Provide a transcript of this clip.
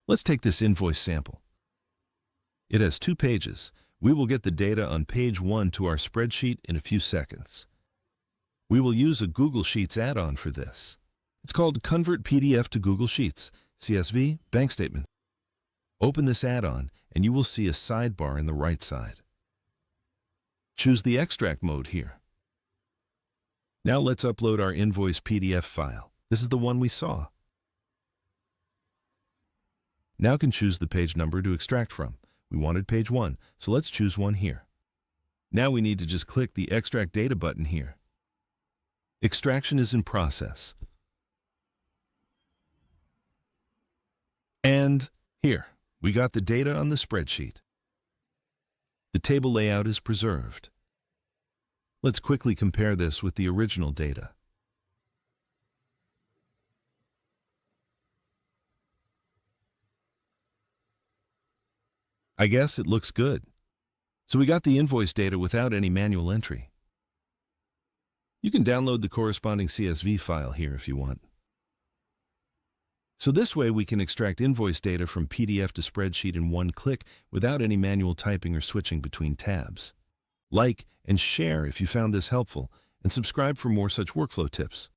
Let's take this invoice sample. It has 2 pages. We will get the data on page 1 to our spreadsheet in a few seconds. We will use a Google Sheets add-on for this. It's called Convert PDF to Google Sheets, CSV, Bank Statement. Open this add-on and you will see a sidebar in the right side. Choose the extract mode here. Now let's upload our invoice PDF file. This is the one we saw. Now can choose the page number to extract from. We wanted page 1, so let's choose 1 here. Now we need to just click the Extract Data button here. Extraction is in process. And here, we got the data on the spreadsheet. The table layout is preserved. Let's quickly compare this with the original data. I guess it looks good. So we got the invoice data without any manual entry. You can download the corresponding CSV file here if you want. So this way we can extract invoice data from PDF to spreadsheet in 1 click without any manual typing or switching between tabs. Like and share if you found this helpful, and subscribe for more such workflow tips.